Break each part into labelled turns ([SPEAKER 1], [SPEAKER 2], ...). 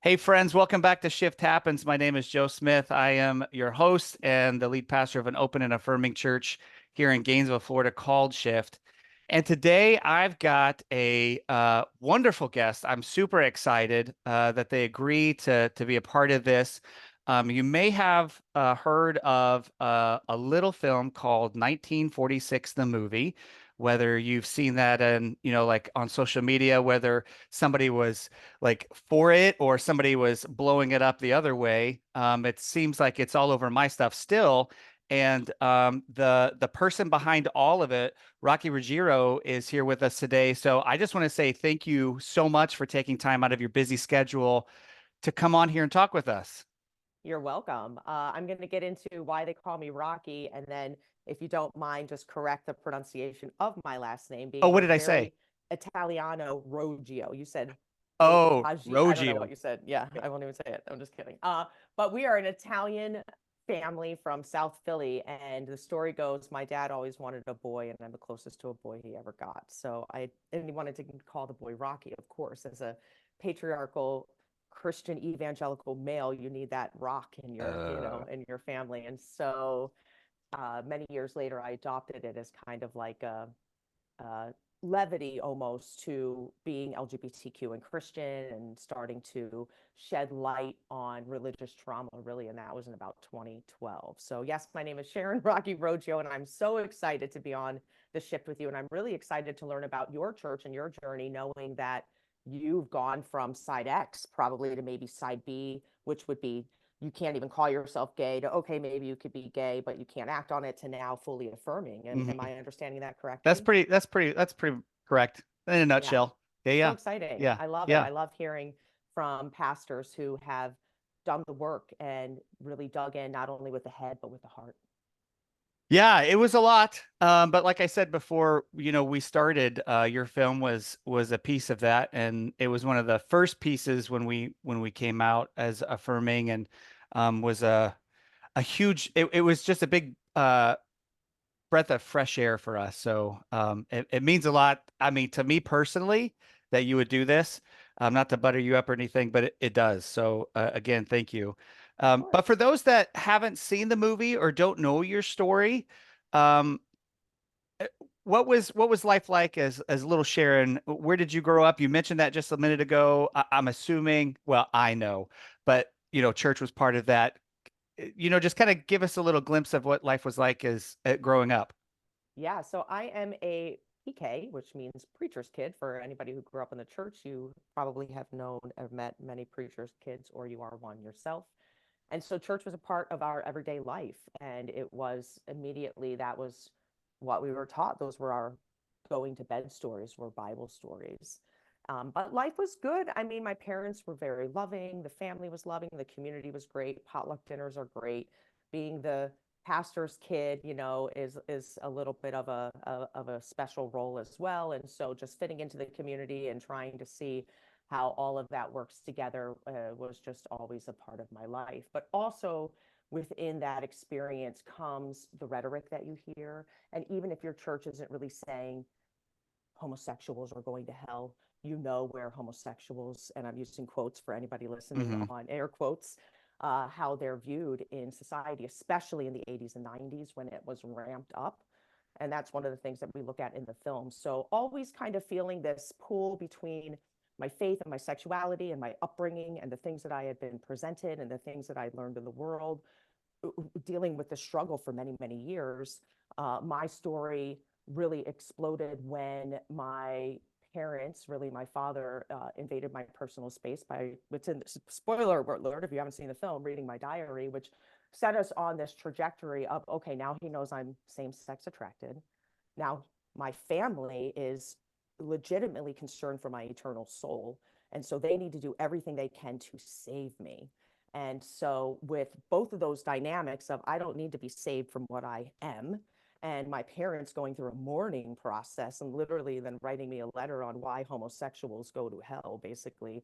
[SPEAKER 1] Hey, friends, welcome back to Shift Happens. My name is Joe Smith. I am your host and the lead pastor of an open and affirming church here in Gainesville, Florida called Shift. And today I've got a wonderful guest. I'm super excited that they agree to be a part of this. You may have heard of a little film called 1946, the movie, whether you've seen that and, like on social media, whether somebody was like for it or somebody was blowing it up the other way. It seems like it's all over my stuff still. And the person behind all of it, Rocky Ruggiero, is here with us today. So I just want to say thank you so much for taking time out of your busy schedule to come on here and talk with us.
[SPEAKER 2] You're welcome. I'm going to get into why they call me Rocky, and then, if you don't mind, just correct the pronunciation of my last name,
[SPEAKER 1] Oh,
[SPEAKER 2] being
[SPEAKER 1] what
[SPEAKER 2] a
[SPEAKER 1] did I say?
[SPEAKER 2] very Italiano Roggio. You said
[SPEAKER 1] Oh,
[SPEAKER 2] Roggio. I don't know what
[SPEAKER 1] Roggio.
[SPEAKER 2] you said. Yeah, I won't even say it. I'm just kidding. But we are an Italian family from South Philly, and the story goes, my dad always wanted a boy, and I'm the closest to a boy he ever got. And he wanted to call the boy Rocky, of course, as a patriarchal Christian evangelical male, you need that rock in your,
[SPEAKER 1] Uh,
[SPEAKER 2] in your family. And so many years later, I adopted it as kind of like a levity almost to being LGBTQ and Christian and starting to shed light on religious trauma, really. And that was in about 2012. So, yes, my name is Sharon Rocky Roggio, and I'm so excited to be on the shift with you. And I'm really excited to learn about your church and your journey, knowing that you've gone from side X probably to maybe side B, which would be you can't even call yourself gay, to okay, maybe you could be gay, but you can't act on it, to now fully affirming. And am
[SPEAKER 1] mhm.
[SPEAKER 2] I understanding that
[SPEAKER 1] That's
[SPEAKER 2] correctly?
[SPEAKER 1] pretty, that's pretty, that's pretty correct in a
[SPEAKER 2] Yeah.
[SPEAKER 1] nutshell. Yeah,
[SPEAKER 2] So
[SPEAKER 1] yeah,
[SPEAKER 2] exciting.
[SPEAKER 1] yeah,
[SPEAKER 2] I love it.
[SPEAKER 1] yeah.
[SPEAKER 2] I love hearing from pastors who have done the work and really dug in, not only with the head, but with the heart.
[SPEAKER 1] Yeah, it was a lot. But like I said before, we started, your film was a piece of that, and it was one of the first pieces when we came out as affirming, and was a huge. It was just a big breath of fresh air for us. So it means a lot. I mean, to me personally, that you would do this. Not to butter you up or anything, but it does. So again, thank you.
[SPEAKER 2] Of
[SPEAKER 1] But for
[SPEAKER 2] course.
[SPEAKER 1] those that haven't seen the movie or don't know your story, um, uh, what was life like as little Sharon? Where did you grow up? You mentioned that just a minute ago. I'm assuming, well, I know, but church was part of that. Just kind of give us a little glimpse of what life was like as growing up.
[SPEAKER 2] Yeah. So I am a PK, which means preacher's kid. For anybody who grew up in the church, you probably have known or met many preacher's kids, or you are one yourself. And so church was a part of our everyday life. And it was immediately, that was what we were taught. Those were our going to bed stories, were Bible stories. But life was good. I mean, my parents were very loving. The family was loving. The community was great. Potluck dinners are great. Being the pastor's kid, is a little bit of a special role as well. And so just fitting into the community and trying to see how all of that works together was just always a part of my life. But also within that experience comes the rhetoric that you hear. And even if your church isn't really saying homosexuals are going to hell, where homosexuals, and I'm using quotes for anybody listening
[SPEAKER 1] Hmm.
[SPEAKER 2] on air quotes, how they're viewed in society, especially in the 80s and 90s when it was ramped up. And that's one of the things that we look at in the film. So always kind of feeling this pull between my faith and my sexuality and my upbringing and the things that I had been presented and the things that I learned in the world, dealing with the struggle for many, many years. My story really exploded when my parents, really my father, invaded my personal space by, it's in spoiler alert if you haven't seen the film, reading my diary, which set us on this trajectory of, okay, now he knows I'm same-sex attracted. Now my family is legitimately concerned for my eternal soul. And so they need to do everything they can to save me. And so, with both of those dynamics of I don't need to be saved from what I am, and my parents going through a mourning process and literally then writing me a letter on why homosexuals go to hell, basically,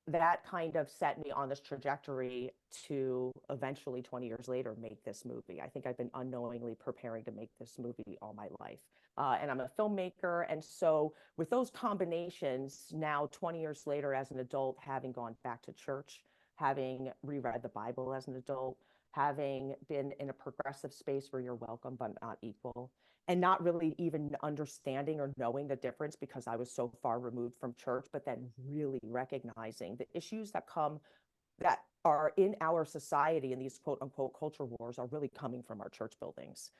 [SPEAKER 2] that kind of set me on this trajectory to eventually 20 years later make this movie. I think I've been unknowingly preparing to make this movie all my life. And I'm a filmmaker. And so, with those combinations, now 20 years later, as an adult, having gone back to church, having reread the Bible as an adult, having been in a progressive space where you're welcome but not equal, and not really even understanding or knowing the difference because I was so far removed from church, but then really recognizing the issues that come that are in our society and these quote unquote culture wars are really coming from our church buildings.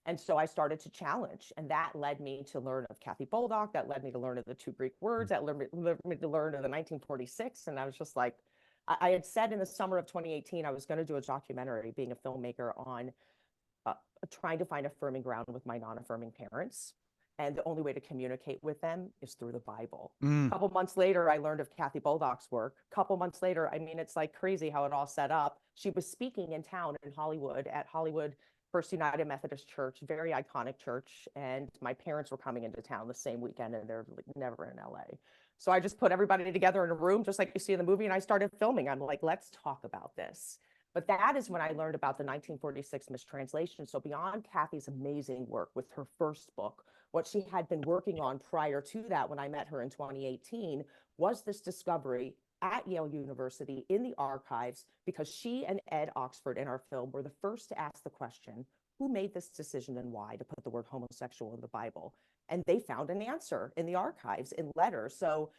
[SPEAKER 2] And so I started to challenge, and that led me to learn of Kathy Boldock. That led me to learn of the two Greek words. That led me to learn of the 1946. And I was just like, I had said in the summer of 2018, I was going to do a documentary, being a filmmaker, on uh, trying to find affirming ground with my non-affirming parents. And the only way to communicate with them is through the Bible.
[SPEAKER 1] Mm.
[SPEAKER 2] A couple months later, I learned of Kathy Boldock's work. A couple months later, I mean, it's like crazy how it all set up. She was speaking in town in Hollywood at Hollywood First United Methodist Church, very iconic church. And my parents were coming into town the same weekend, and they're like never in LA. So I just put everybody together in a room, just like you see in the movie, and I started filming. I'm like, let's talk about this. But that is when I learned about the 1946 mistranslation. So beyond Kathy's amazing work with her first book, what she had been working on prior to that when I met her in 2018 was this discovery at Yale University in the archives, because she and Ed Oxford in our film were the first to ask the question, who made this decision and why to put the word homosexual in the Bible? And they found an answer in the archives in letters. So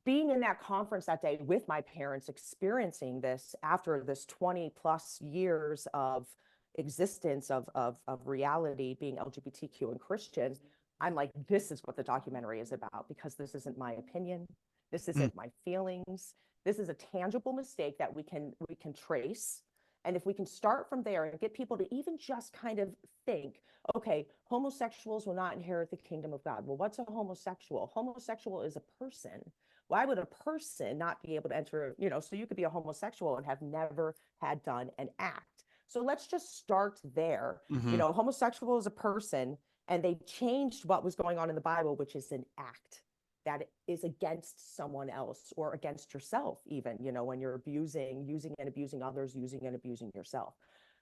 [SPEAKER 2] being in that conference that day with my parents, experiencing this after this 20 plus years of existence of reality being LGBTQ and Christian, I'm like, this is what the documentary is about, because this isn't my opinion. This
[SPEAKER 1] Mm.
[SPEAKER 2] isn't my feelings. This is a tangible mistake that we can trace. And if we can start from there and get people to even just kind of think, okay, homosexuals will not inherit the kingdom of God. Well, what's a homosexual? Homosexual is a person. Why would a person not be able to enter, so you could be a homosexual and have never had done an act. So let's just start there.
[SPEAKER 1] Mm-hmm.
[SPEAKER 2] Homosexual is a person, and they changed what was going on in the Bible, which is an act that is against someone else or against yourself, even, when you're using and abusing others, using and abusing yourself.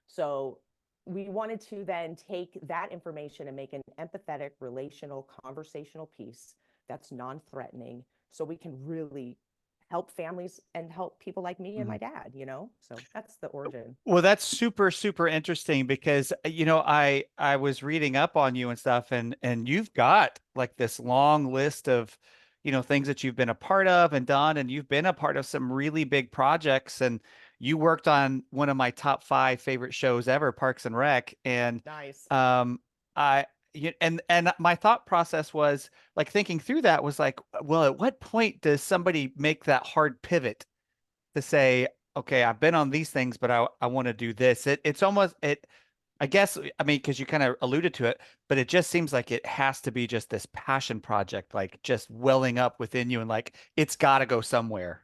[SPEAKER 2] So we wanted to then take that information and make an empathetic, relational, conversational piece that's non-threatening, so we can really help families and help people like me and
[SPEAKER 1] Mm-hmm.
[SPEAKER 2] my dad, So that's the origin.
[SPEAKER 1] Well, that's super, super interesting because I was reading up on you and stuff, and you've got like this long list of things that you've been a part of and done, and you've been a part of some really big projects, and you worked on one of my top five favorite shows ever, Parks and Rec, and
[SPEAKER 2] Nice.
[SPEAKER 1] um I and my thought process was like thinking through that was like, well, at what point does somebody make that hard pivot to say, okay, I've been on these things, but I want to do this. It's almost it. I guess I mean because you kind of alluded to it, but it just seems like it has to be just this passion project, like just welling up within you, and like it's got to go somewhere.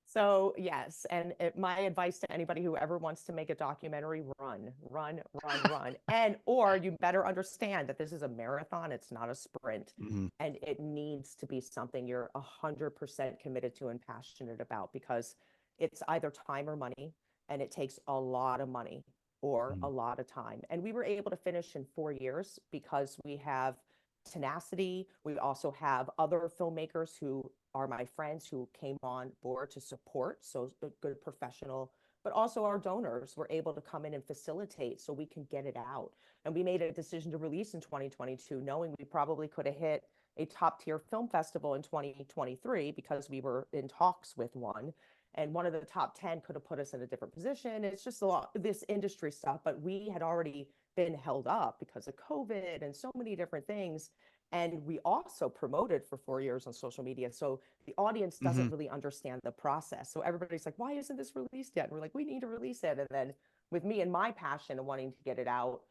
[SPEAKER 2] So yes, and my advice to anybody who ever wants to make a documentary: run, run, run, run, and or you better understand that this is a marathon; it's not a sprint,
[SPEAKER 1] Mhm.
[SPEAKER 2] and it needs to be something you're 100% committed to and passionate about, because it's either time or money, and it takes a lot of money or a
[SPEAKER 1] Mhm.
[SPEAKER 2] lot of time. And we were able to finish in 4 years because we have tenacity. We also have other filmmakers who are my friends who came on board to support, so a good professional, but also our donors were able to come in and facilitate so we can get it out. And we made a decision to release in 2022, knowing we probably could have hit a top tier film festival in 2023 because we were in talks with one. And one of the top 10 could have put us in a different position. It's just a lot, this industry stuff, but we had already been held up because of COVID and so many different things. And we also promoted for 4 years on social media. So the audience doesn't
[SPEAKER 1] Mhm.
[SPEAKER 2] really understand the process. So everybody's like, why isn't this released yet? And we're like, we need to release it. And then with me and my passion and wanting to get it out,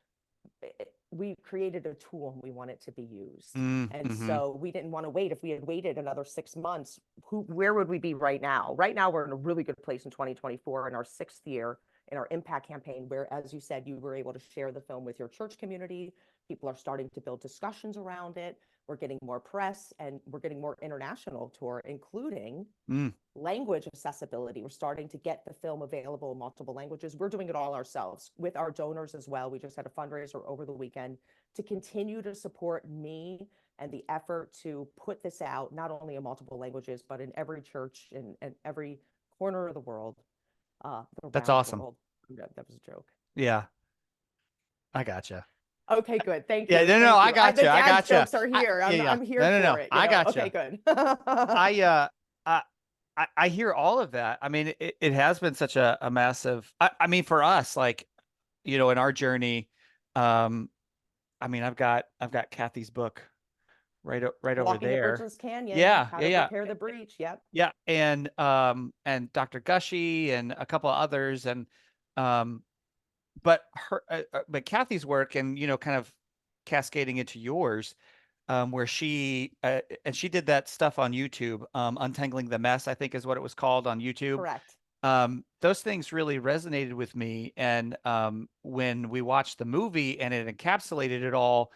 [SPEAKER 2] we created a tool and we want it to be used. And
[SPEAKER 1] Mhm.
[SPEAKER 2] so we didn't want to wait. If we had waited another 6 months, where would we be right now? Right now, we're in a really good place in 2024 in our sixth year in our impact campaign, where, as you said, you were able to share the film with your church community. People are starting to build discussions around it. We're getting more press, and we're getting more international tour, including
[SPEAKER 1] Mm,
[SPEAKER 2] language accessibility. We're starting to get the film available in multiple languages. We're doing it all ourselves with our donors as well. We just had a fundraiser over the weekend to continue to support me and the effort to put this out, not only in multiple languages, but in every church in every corner of the world,
[SPEAKER 1] that's
[SPEAKER 2] around the
[SPEAKER 1] awesome.
[SPEAKER 2] world. That was a joke.
[SPEAKER 1] Yeah, I gotcha.
[SPEAKER 2] Okay, good. Thank
[SPEAKER 1] Yeah,
[SPEAKER 2] you.
[SPEAKER 1] no, no,
[SPEAKER 2] Thank
[SPEAKER 1] I
[SPEAKER 2] you. The
[SPEAKER 1] gotcha. I
[SPEAKER 2] dad's
[SPEAKER 1] gotcha.
[SPEAKER 2] jokes are here.
[SPEAKER 1] Yeah, yeah.
[SPEAKER 2] I'm here
[SPEAKER 1] No, no,
[SPEAKER 2] for
[SPEAKER 1] no.
[SPEAKER 2] it,
[SPEAKER 1] I
[SPEAKER 2] Okay,
[SPEAKER 1] gotcha.
[SPEAKER 2] good.
[SPEAKER 1] I I I hear all of that. I mean, it has been such a massive. I mean, for us, like in our journey, um, I mean, I've got Kathy's book right over
[SPEAKER 2] Walking the
[SPEAKER 1] there.
[SPEAKER 2] Bridgeless Canyon,
[SPEAKER 1] Yeah,
[SPEAKER 2] how
[SPEAKER 1] yeah,
[SPEAKER 2] to
[SPEAKER 1] yeah,
[SPEAKER 2] repair the breach. Yep.
[SPEAKER 1] yeah, and Dr. Gushy and a couple of others, and um, but Kathy's work and kind of cascading into yours, where she did that stuff on YouTube, Untangling the Mess, I think is what it was called on YouTube.
[SPEAKER 2] Correct.
[SPEAKER 1] Those things really resonated with me. And when we watched the movie and it encapsulated it all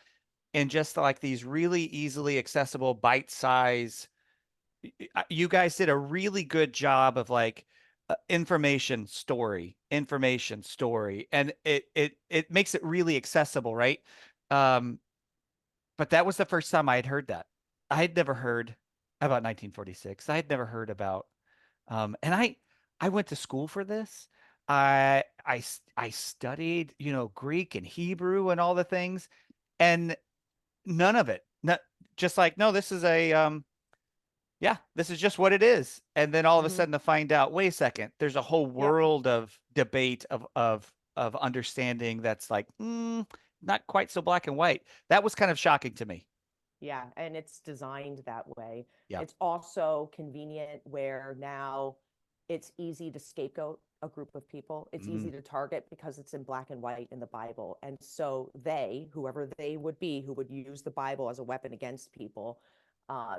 [SPEAKER 1] in just like these really easily accessible bite size, you guys did a really good job of like information story, and it makes it really accessible, right? Um, but that was the first time I had heard that. I had never heard about 1946. I had never heard about, and I went to school for this. I studied, Greek and Hebrew and all the things, and none of it. Not just like, no, this is yeah, this is just what it is. And then all of a
[SPEAKER 2] Hmm.
[SPEAKER 1] sudden to find out, wait a second, there's a whole
[SPEAKER 2] Yep.
[SPEAKER 1] world of debate of understanding that's like, not quite so black and white. That was kind of shocking to me.
[SPEAKER 2] Yeah, and it's designed that way.
[SPEAKER 1] Yeah.
[SPEAKER 2] It's also convenient where now it's easy to scapegoat a group of people. It's easy
[SPEAKER 1] Mm,
[SPEAKER 2] to target because it's in black and white in the Bible. And so they, whoever they would be, who would use the Bible as a weapon against people,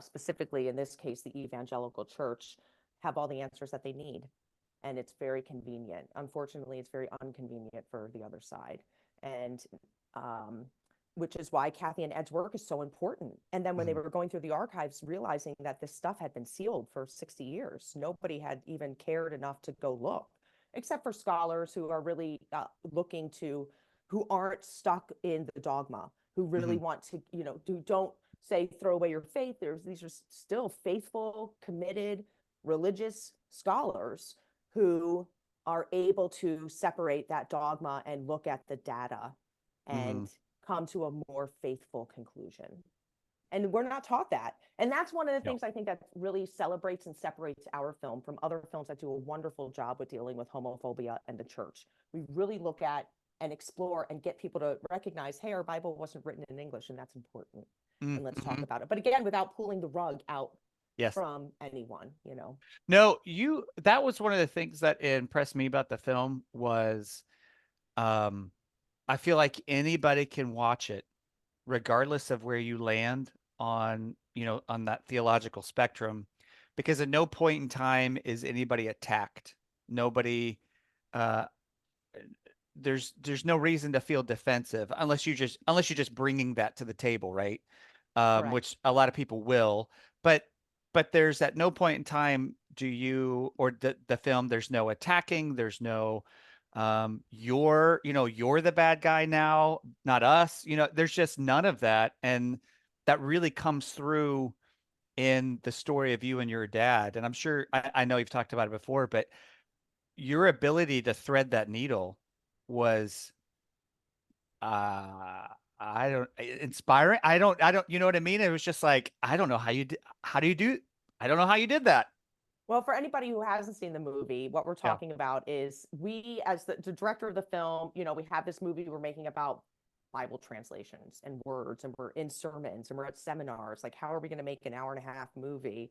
[SPEAKER 2] specifically in this case, the evangelical church, have all the answers that they need. And it's very convenient. Unfortunately, it's very inconvenient for the other side. And um, which is why Kathy and Ed's work is so important. And then when they
[SPEAKER 1] mm,
[SPEAKER 2] were going through the archives, realizing that this stuff had been sealed for 60 years, nobody had even cared enough to go look, except for scholars who are really looking to, who aren't stuck in the dogma, who really
[SPEAKER 1] mm,
[SPEAKER 2] want to, who don't say throw away your faith. These are still faithful, committed, religious scholars who are able to separate that dogma and look at the data
[SPEAKER 1] mm.
[SPEAKER 2] and come to a more faithful conclusion. And we're not taught that. And that's one of the
[SPEAKER 1] No.
[SPEAKER 2] things I think that really celebrates and separates our film from other films that do a wonderful job with dealing with homophobia and the church. We really look at and explore and get people to recognize, hey, our Bible wasn't written in English, and that's important.
[SPEAKER 1] Mm,
[SPEAKER 2] And let's talk
[SPEAKER 1] mhm.
[SPEAKER 2] about it. But again, without pulling the rug out
[SPEAKER 1] Yes.
[SPEAKER 2] from anyone.
[SPEAKER 1] No, that was one of the things that impressed me about the film was, um, I feel like anybody can watch it regardless of where you land on that theological spectrum, because at no point in time is anybody attacked. Nobody, uh, there's no reason to feel defensive unless you're just bringing that to the table, right?
[SPEAKER 2] Correct.
[SPEAKER 1] Which a lot of people will, but there's at no point in time do you or the film, there's no attacking, there's no you're the bad guy now, not us. There's just none of that, and that really comes through in the story of you and your dad. And I'm sure I know you've talked about it before, but your ability to thread that needle was uh I don't inspiring. I don't you know what I mean? It was just like, I don't know how do you do I don't know how you did that.
[SPEAKER 2] Well, for anybody who hasn't seen the movie, what we're
[SPEAKER 1] Yeah.
[SPEAKER 2] talking about is we, as the director of the film, we have this movie we're making about Bible translations and words, and we're in sermons and we're at seminars. Like, how are we going to make an hour and a half movie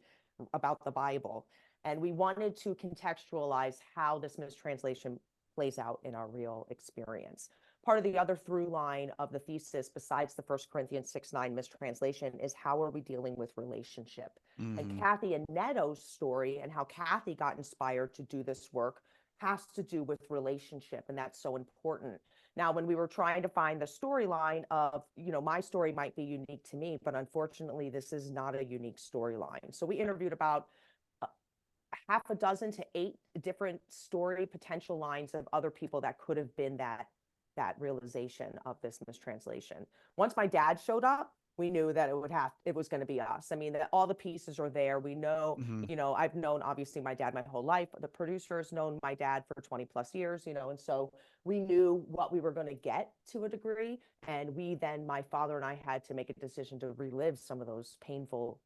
[SPEAKER 2] about the Bible? And we wanted to contextualize how this mistranslation plays out in our real experience. Part of the other through line of the thesis, besides the 1 Corinthians 6:9 mistranslation, is how are we dealing with relationship? And
[SPEAKER 1] Hmm.
[SPEAKER 2] Kathy and Neto's story and how Kathy got inspired to do this work has to do with relationship. And that's so important. Now, when we were trying to find the storyline of, my story might be unique to me, but unfortunately, this is not a unique storyline. So we interviewed about uh, half a dozen to 8 different story potential lines of other people that could have been that realization of this mistranslation. Once my dad showed up, we knew that it was going to be us. I mean, that all the pieces are there. We know,
[SPEAKER 1] Hmm.
[SPEAKER 2] I've known obviously my dad my whole life. The producer's known my dad for 20 plus years, and so we knew what we were going to get to a degree. And my father and I had to make a decision to relive some of those painful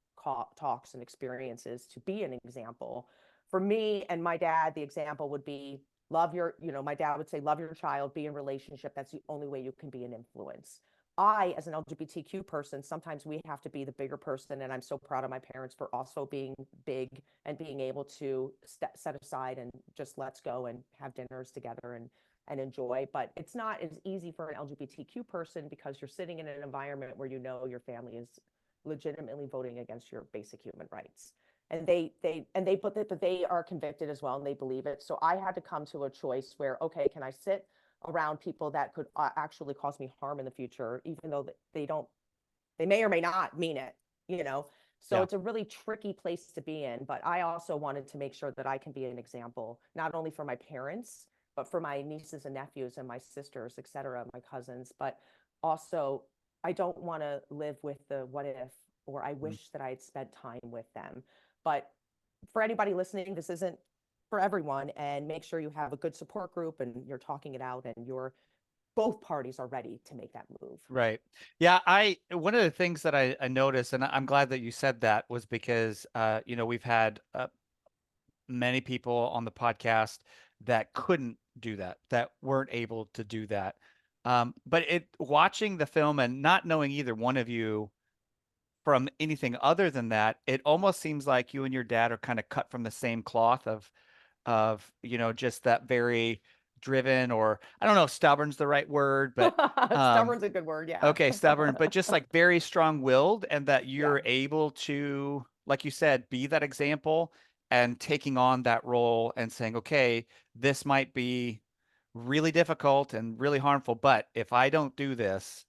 [SPEAKER 2] talks and experiences to be an example. For me and my dad, the example would be my dad would say, love your child, be in relationship. That's the only way you can be an influence. I, as an LGBTQ person, sometimes we have to be the bigger person. And I'm so proud of my parents for also being big and being able to set aside and just let's go and have dinners together and enjoy. But it's not as easy for an LGBTQ person because you're sitting in an environment where your family is legitimately voting against your basic human rights. And but they are convicted as well and they believe it. So I had to come to a choice where, okay, can I sit around people that could actually cause me harm in the future, even though they may or may not mean it, you know? So
[SPEAKER 1] Yeah.
[SPEAKER 2] it's a really tricky place to be in. But I also wanted to make sure that I can be an example, not only for my parents, but for my nieces and nephews and my sisters, et cetera, my cousins. But also, I don't want to live with the what if, or I
[SPEAKER 1] Mm.
[SPEAKER 2] wish that I had spent time with them. But for anybody listening, this isn't for everyone. And make sure you have a good support group and you're talking it out and both parties are ready to make that move.
[SPEAKER 1] Right. Yeah, one of the things that I noticed, and I'm glad that you said that, was because we've had many people on the podcast that couldn't do that, that weren't able to do that. But watching the film and not knowing either one of you from anything other than that, it almost seems like you and your dad are kind of cut from the same cloth of just that very driven, or I don't know if stubborn's the right word, but um
[SPEAKER 2] Stubborn's a good word. Yeah.
[SPEAKER 1] okay, stubborn, but just like very strong-willed, and that
[SPEAKER 2] Yeah.
[SPEAKER 1] you're able to, like you said, be that example and taking on that role and saying, okay, this might be really difficult and really harmful, but if I don't do this,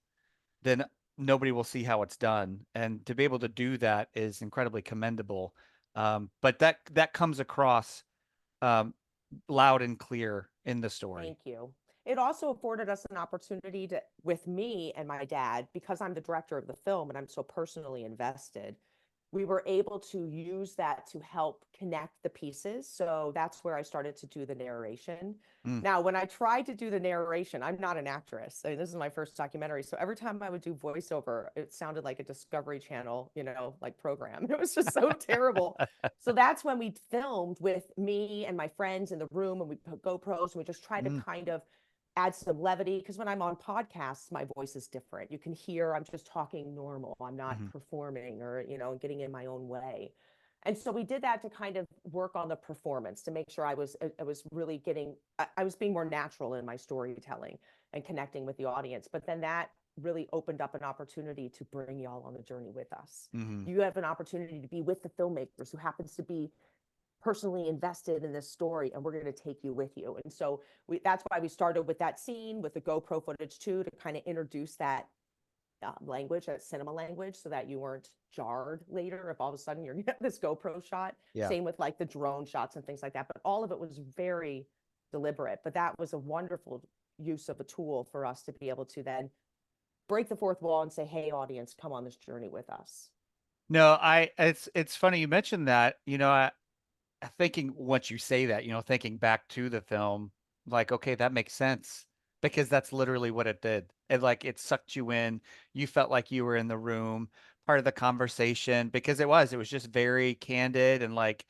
[SPEAKER 1] then nobody will see how it's done. And to be able to do that is incredibly commendable. But that comes across um, loud and clear in the story.
[SPEAKER 2] Thank you. It also afforded us an opportunity to, with me and my dad, because I'm the director of the film and I'm so personally invested, we were able to use that to help connect the pieces. So that's where I started to do the narration.
[SPEAKER 1] Mm.
[SPEAKER 2] Now, when I tried to do the narration, I'm not an actress. I mean, this is my first documentary. So every time I would do voiceover, it sounded like a Discovery Channel, like program. It was just so terrible. So that's when we filmed with me and my friends in the room and we put GoPros and we just tried to
[SPEAKER 1] Mm.
[SPEAKER 2] kind of add some levity because when I'm on podcasts, my voice is different. You can hear I'm just talking normal. I'm not
[SPEAKER 1] Mhm.
[SPEAKER 2] performing or, getting in my own way. And so we did that to kind of work on the performance to make sure I was really I was being more natural in my storytelling and connecting with the audience. But then that really opened up an opportunity to bring y'all on the journey with us.
[SPEAKER 1] Mhm.
[SPEAKER 2] You have an opportunity to be with the filmmakers who happens to be personally invested in this story and we're going to take you with you. And so that's why we started with that scene with the GoPro footage too, to kind of introduce that language, that cinema language, so that you weren't jarred later if all of a sudden you're getting this GoPro shot.
[SPEAKER 1] Yeah.
[SPEAKER 2] Same with like the drone shots and things like that. But all of it was very deliberate. But that was a wonderful use of a tool for us to be able to then break the fourth wall and say, hey, audience, come on this journey with us.
[SPEAKER 1] No, it's funny you mentioned that. Thinking once you say that, thinking back to the film, like, okay, that makes sense because that's literally what it did. It sucked you in. You felt like you were in the room, part of the conversation, because it was just very candid and like,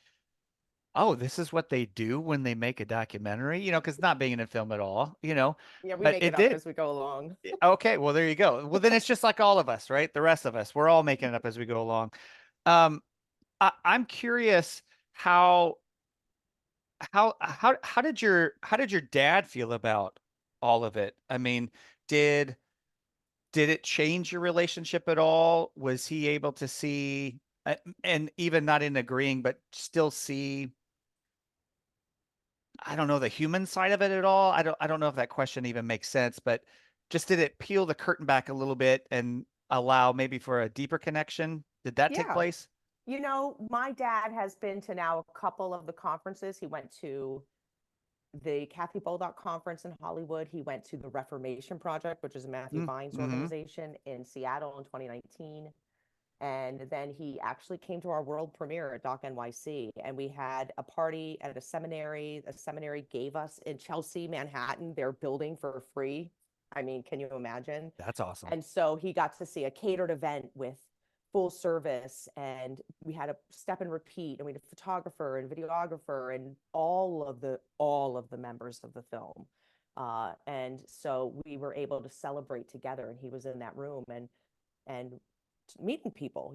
[SPEAKER 1] oh, this is what they do when they make a documentary, because not being in a film at all,
[SPEAKER 2] Yeah, we
[SPEAKER 1] but
[SPEAKER 2] make
[SPEAKER 1] it
[SPEAKER 2] it up
[SPEAKER 1] did.
[SPEAKER 2] as we go along.
[SPEAKER 1] Okay, well, there you go. Well, then it's just like all of us, right? The rest of us, we're all making it up as we go along. Um, I'm curious how how did your dad feel about all of it? I mean, did did it change your relationship at all? Was he able to see, and even not in agreeing, but still see I don't know, the human side of it at all? I don't know if that question even makes sense, but just did it peel the curtain back a little bit and allow maybe for a deeper connection? Did that take
[SPEAKER 2] Yeah.
[SPEAKER 1] place?
[SPEAKER 2] My dad has been to now a couple of the conferences. He went to the Kathy Boldock conference in Hollywood. He went to the Reformation Project, which is Matthew Vine's
[SPEAKER 1] Mm-hmm.
[SPEAKER 2] organization in Seattle in 2019. And then he actually came to our world premiere at Doc NYC. And we had a party at a seminary. A seminary gave us in Chelsea, Manhattan, their building for free. I mean, can you imagine?
[SPEAKER 1] That's awesome.
[SPEAKER 2] And so he got to see a catered event with full service, and we had a step and repeat, and we had a photographer and videographer and all of the members of the film. And so we were able to celebrate together, and he was in that room and meeting people,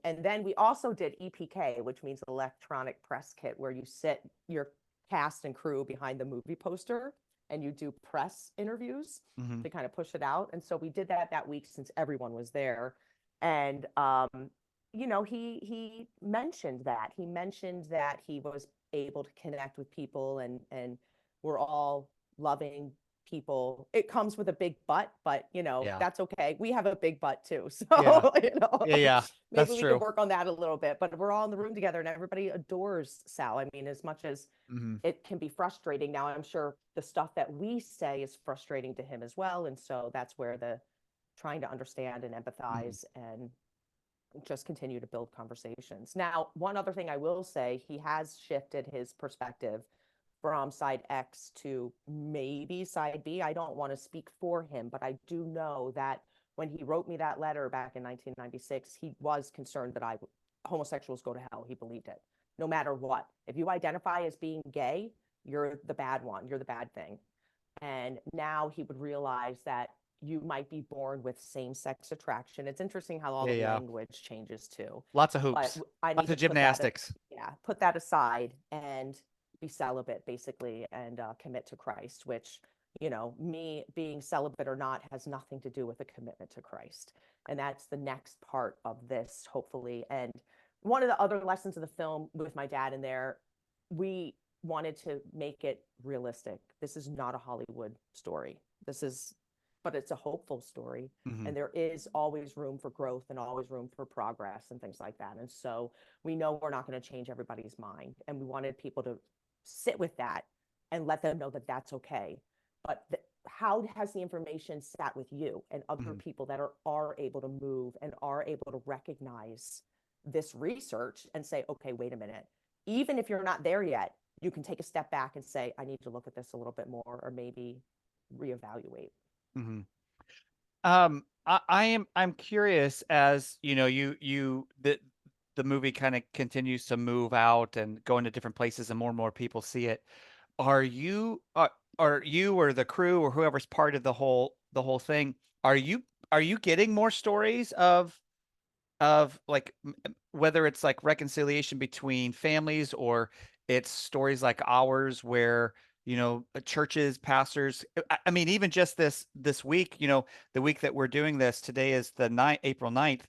[SPEAKER 2] and then we also did EPK, which means electronic press kit, where you sit your cast and crew behind the movie poster and you do press interviews
[SPEAKER 1] Mm-hmm.
[SPEAKER 2] to kind of push it out. And so we did that week since everyone was there. And he mentioned that he was able to connect with people, and we're all loving people. It comes with a big but
[SPEAKER 1] Yeah.
[SPEAKER 2] that's okay. We have a big butt too.
[SPEAKER 1] Yeah.
[SPEAKER 2] So,
[SPEAKER 1] Yeah. Yeah.
[SPEAKER 2] maybe
[SPEAKER 1] That's
[SPEAKER 2] we could
[SPEAKER 1] true.
[SPEAKER 2] work on that a little bit, but we're all in the room together and everybody adores Sal. I mean, as much as
[SPEAKER 1] Mm-hmm.
[SPEAKER 2] it can be frustrating now, I'm sure the stuff that we say is frustrating to him as well. And so that's where the trying to understand and
[SPEAKER 1] Mm-hmm.
[SPEAKER 2] empathize and just continue to build conversations. Now, one other thing I will say, he has shifted his perspective from side X to maybe side B. I don't want to speak for him, but I do know that when he wrote me that letter back in 1996, he was concerned that homosexuals go to hell. He believed it, no matter what. If you identify as being gay, you're the bad one. You're the bad thing. And now he would realize that you might be born with same-sex attraction. It's interesting how all
[SPEAKER 1] Yeah.
[SPEAKER 2] the
[SPEAKER 1] Yeah.
[SPEAKER 2] language changes too.
[SPEAKER 1] Lots of
[SPEAKER 2] But
[SPEAKER 1] hoops.
[SPEAKER 2] I
[SPEAKER 1] Lots
[SPEAKER 2] need
[SPEAKER 1] of
[SPEAKER 2] to put that,
[SPEAKER 1] gymnastics.
[SPEAKER 2] yeah, put that aside and be celibate basically, and commit to Christ, which, me being celibate or not has nothing to do with a commitment to Christ. And that's the next part of this, hopefully. And one of the other lessons of the film with my dad in there, we wanted to make it realistic. This is not a Hollywood story. But it's a hopeful story.
[SPEAKER 1] Mm-hmm.
[SPEAKER 2] And there is always room for growth and always room for progress and things like that. And so we know we're not going to change everybody's mind. And we wanted people to sit with that and let them know that that's okay. But how has the information sat with you and other
[SPEAKER 1] Mm-hmm.
[SPEAKER 2] people that are able to move and are able to recognize this research and say, okay, wait a minute. Even if you're not there yet, you can take a step back and say, I need to look at this a little bit more, or maybe reevaluate.
[SPEAKER 1] Mm-hmm. I'm curious, as the movie kind of continues to move out and go into different places and more people see it. Are you are you or the crew or whoever's part of the whole thing, are you getting more stories of like whether it's like reconciliation between families or it's stories like ours where churches, pastors, I mean, even just this week, the week that we're doing this, today is the April 9th,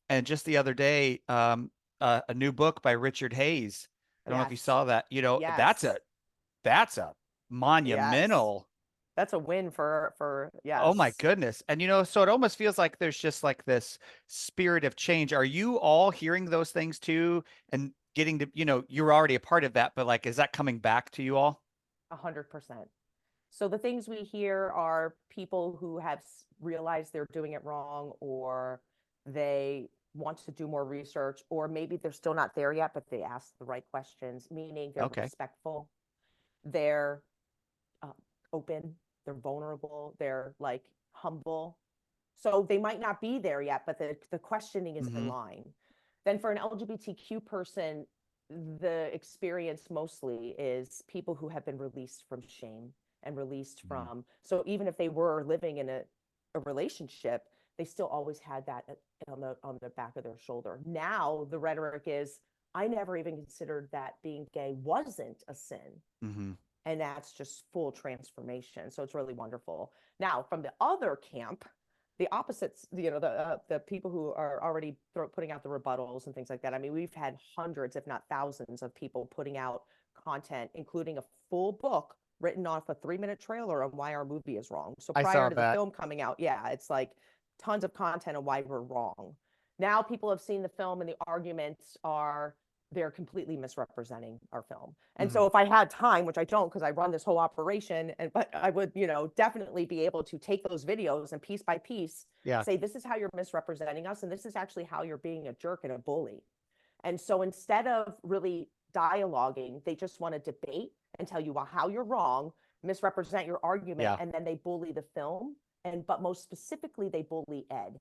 [SPEAKER 1] and just the other day, a new book by Richard Hayes. I don't know if you
[SPEAKER 2] Yes.
[SPEAKER 1] saw that.
[SPEAKER 2] Yes.
[SPEAKER 1] That's a
[SPEAKER 2] Yes.
[SPEAKER 1] monumental.
[SPEAKER 2] That's a win for
[SPEAKER 1] Oh my
[SPEAKER 2] yes.
[SPEAKER 1] goodness. And so it almost feels like there's just like this spirit of change. Are you all hearing those things too and getting to, you're already a part of that, but like, is that coming back to you all?
[SPEAKER 2] 100%. So the things we hear are people who have realized they're doing it wrong, or they want to do more research, or maybe they're still not there yet, but they ask the right questions, meaning they're
[SPEAKER 1] Okay.
[SPEAKER 2] respectful, they're uh, open, they're vulnerable, they're like humble. So they might not be there yet, but the questioning is in
[SPEAKER 1] Mm-hmm.
[SPEAKER 2] line. Then for an LGBTQ person, the experience mostly is people who have been released from shame and released
[SPEAKER 1] Mm-hmm.
[SPEAKER 2] from, so even if they were living in a relationship, they still always had that on the back of their shoulder. Now the rhetoric is, I never even considered that being gay wasn't a sin.
[SPEAKER 1] Mm-hmm.
[SPEAKER 2] And that's just full transformation. So it's really wonderful. Now, from the other camp, the opposites, the people who are already putting out the rebuttals and things like that. I mean, we've had hundreds, if not thousands, of people putting out content, including a full book written off a 3-minute trailer on why our movie is wrong. So
[SPEAKER 1] I saw
[SPEAKER 2] prior to the
[SPEAKER 1] that.
[SPEAKER 2] film coming out, yeah, it's like tons of content on why we're wrong. Now people have seen the film and the arguments are they're completely misrepresenting our film. And so
[SPEAKER 1] Mhm.
[SPEAKER 2] if I had time, which I don't because I run this whole operation, but I would, definitely be able to take those videos and piece by piece
[SPEAKER 1] Yeah.
[SPEAKER 2] say, this is how you're misrepresenting us. And this is actually how you're being a jerk and a bully. And so instead of really dialoguing, they just want to debate and tell you how you're wrong, misrepresent your argument,
[SPEAKER 1] Yeah.
[SPEAKER 2] and then they bully the film. But most specifically, they bully Ed.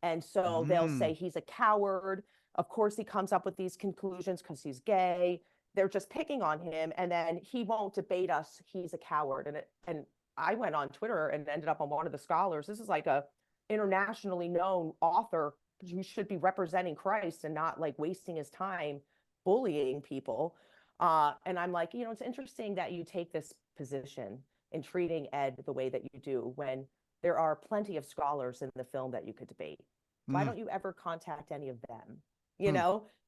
[SPEAKER 2] And so they'll say
[SPEAKER 1] Mm.
[SPEAKER 2] he's a coward. Of course, he comes up with these conclusions because he's gay. They're just picking on him, and then he won't debate us. He's a coward. And I went on Twitter and ended up on one of the scholars. This is like a internationally known author who should be representing Christ and not like wasting his time bullying people. And I'm like, it's interesting that you take this position in treating Ed the way that you do when there are plenty of scholars in the film that you could debate. Why
[SPEAKER 1] Mm.
[SPEAKER 2] don't you ever contact any of them?
[SPEAKER 1] Hmm.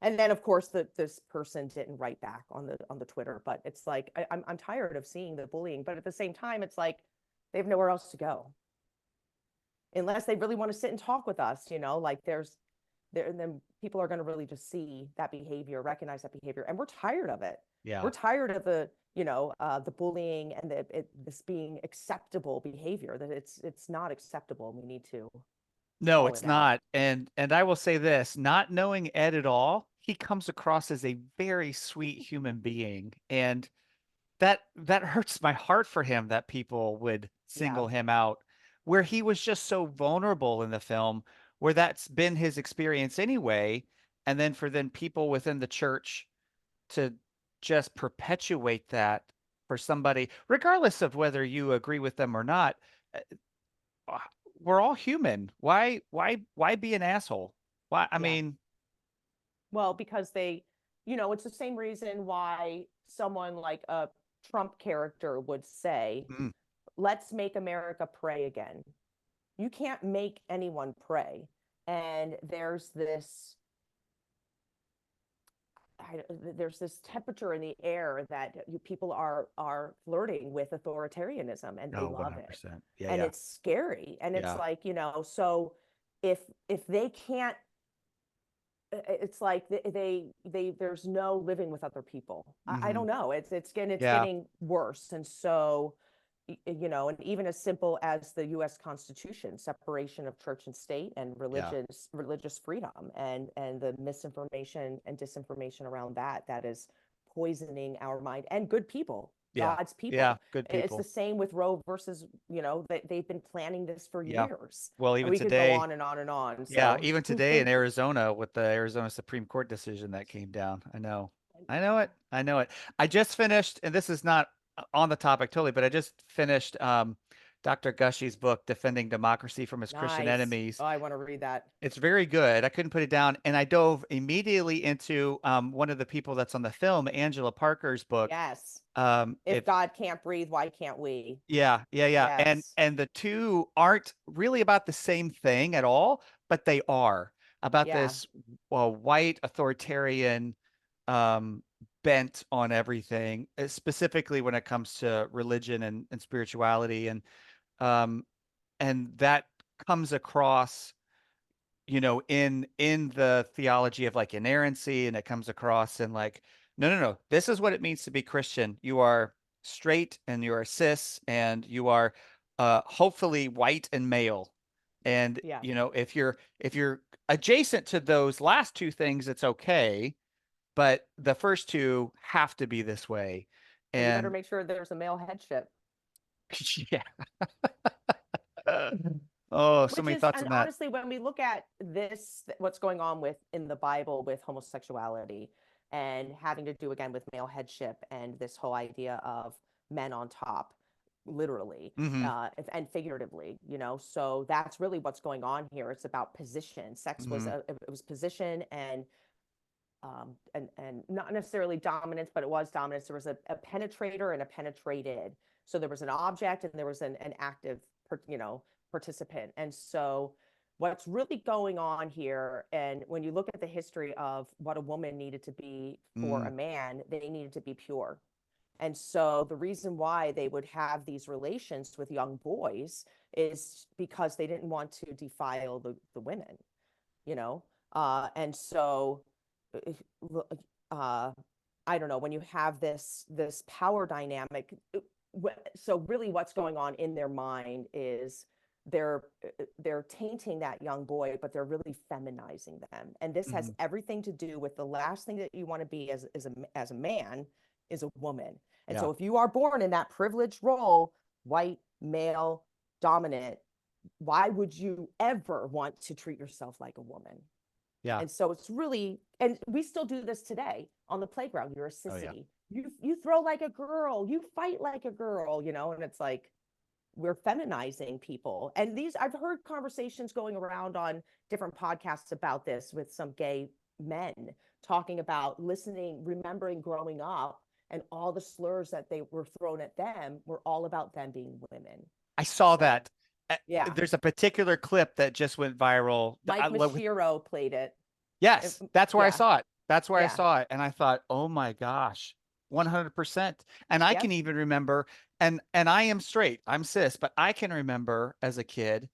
[SPEAKER 2] And then of course this person didn't write back on the Twitter, but it's like I'm tired of seeing the bullying, but at the same time it's like they have nowhere else to go unless they really want to sit and talk with us. Like there, and then people are going to really just see that behavior, recognize that behavior, and we're tired of it.
[SPEAKER 1] Yeah.
[SPEAKER 2] We're tired of the bullying and this being acceptable behavior. That it's not acceptable. We need to
[SPEAKER 1] No,
[SPEAKER 2] call
[SPEAKER 1] it's
[SPEAKER 2] it out.
[SPEAKER 1] not. And I will say this, not knowing Ed at all, he comes across as a very sweet human being. And that hurts my heart for him that people would
[SPEAKER 2] Yeah,
[SPEAKER 1] single him out, where he was just so vulnerable in the film, where that's been his experience anyway. And then for then people within the church to just perpetuate that for somebody, regardless of whether you agree with them or not, uh, uh, we're all human. Why be an asshole? Why? I
[SPEAKER 2] yeah.
[SPEAKER 1] mean,
[SPEAKER 2] Well, because it's the same reason why someone like a Trump character would say,
[SPEAKER 1] mm,
[SPEAKER 2] "Let's make America pray again." You can't make anyone pray, and there's this temperature in the air that people are flirting with authoritarianism and they
[SPEAKER 1] oh,
[SPEAKER 2] love it,
[SPEAKER 1] 100%. Yeah,
[SPEAKER 2] and
[SPEAKER 1] yeah,
[SPEAKER 2] it's scary, and it's
[SPEAKER 1] yeah.
[SPEAKER 2] like so if they can't, it's like there's no living with other people. I
[SPEAKER 1] Hmm.
[SPEAKER 2] don't know, it's
[SPEAKER 1] Yeah,
[SPEAKER 2] getting worse. And so and even as simple as the US Constitution, separation of church and state and
[SPEAKER 1] yeah,
[SPEAKER 2] religious freedom, and the misinformation and disinformation around that is poisoning our mind and good people,
[SPEAKER 1] yeah,
[SPEAKER 2] God's
[SPEAKER 1] yeah.
[SPEAKER 2] people.
[SPEAKER 1] Good
[SPEAKER 2] It's the
[SPEAKER 1] people.
[SPEAKER 2] same with Roe versus, they've been planning this for
[SPEAKER 1] Yeah.
[SPEAKER 2] years,
[SPEAKER 1] Well,
[SPEAKER 2] and
[SPEAKER 1] even
[SPEAKER 2] we could go
[SPEAKER 1] today,
[SPEAKER 2] on and on and on.
[SPEAKER 1] yeah,
[SPEAKER 2] So
[SPEAKER 1] even today in Arizona with the Arizona Supreme Court decision that came down. I know. I know it. I know it. I just finished, and this is not on the topic totally, but I just finished Dr. Gushy's book, Defending Democracy from Its Christian
[SPEAKER 2] nice.
[SPEAKER 1] Enemies.
[SPEAKER 2] Oh, I want to read that.
[SPEAKER 1] It's very good. I couldn't put it down. And I dove immediately into one of the people that's on the film, Angela Parker's book.
[SPEAKER 2] Yes. If
[SPEAKER 1] If
[SPEAKER 2] God can't breathe, why can't we?
[SPEAKER 1] Yeah, yeah, yeah.
[SPEAKER 2] Yes.
[SPEAKER 1] And the two aren't really about the same thing at all, but they are about
[SPEAKER 2] Yeah.
[SPEAKER 1] this white authoritarian um, bent on everything, specifically when it comes to religion and spirituality, um, and that comes across in the theology of like inerrancy, and it comes across in like, no, no, no, this is what it means to be Christian. You are straight and you are cis and you are hopefully white and male. And
[SPEAKER 2] Yeah.
[SPEAKER 1] if you're adjacent to those last two things, it's okay, but the first two have to be this way.
[SPEAKER 2] Well, you better
[SPEAKER 1] And
[SPEAKER 2] make sure there's a male headship.
[SPEAKER 1] yeah. Oh, so
[SPEAKER 2] Which
[SPEAKER 1] many
[SPEAKER 2] is,
[SPEAKER 1] thoughts
[SPEAKER 2] and
[SPEAKER 1] on that.
[SPEAKER 2] honestly, when we look at this, what's going on with in the Bible with homosexuality and having to do again with male headship and this whole idea of men on top, literally,
[SPEAKER 1] Hmm.
[SPEAKER 2] and figuratively, so that's really what's going on here. It's about position. Sex was
[SPEAKER 1] Hmm.
[SPEAKER 2] it was position, and not necessarily dominance, but it was dominance. There was a penetrator and a penetrated. So there was an object and there was an active, participant. And so what's really going on here, and when you look at the history of what a woman needed to be for a
[SPEAKER 1] Mm,
[SPEAKER 2] man, they needed to be pure. And so the reason why they would have these relations with young boys is because they didn't want to defile the women, you know? And so uh, uh, I don't know, when you have this power dynamic, so really what's going on in their mind is they're they're tainting that young boy, but they're really feminizing them. And this has
[SPEAKER 1] mhm.
[SPEAKER 2] everything to do with the last thing that you want to be as a man is a woman. And
[SPEAKER 1] Yeah.
[SPEAKER 2] so if you are born in that privileged role, white, male, dominant, why would you ever want to treat yourself like a woman?
[SPEAKER 1] Yeah.
[SPEAKER 2] And so it's really, and we still do this today on the playground. You're a
[SPEAKER 1] Oh, yeah.
[SPEAKER 2] sissy. You throw like a girl. You fight like a girl. And it's like we're feminizing people. And these, I've heard conversations going around on different podcasts about this with some gay men talking about listening, remembering growing up, and all the slurs that they were thrown at them were all about them being women.
[SPEAKER 1] I saw
[SPEAKER 2] So
[SPEAKER 1] that. Uh,
[SPEAKER 2] yeah,
[SPEAKER 1] There's a particular clip that just went viral.
[SPEAKER 2] Mike Mashiro played it.
[SPEAKER 1] Yes, that's where I
[SPEAKER 2] Yeah,
[SPEAKER 1] saw it. That's where I
[SPEAKER 2] yeah,
[SPEAKER 1] saw it. And I thought, oh my gosh, 100%. And I can
[SPEAKER 2] yep,
[SPEAKER 1] even remember, and I am straight, I'm cis, but I can remember as a kid,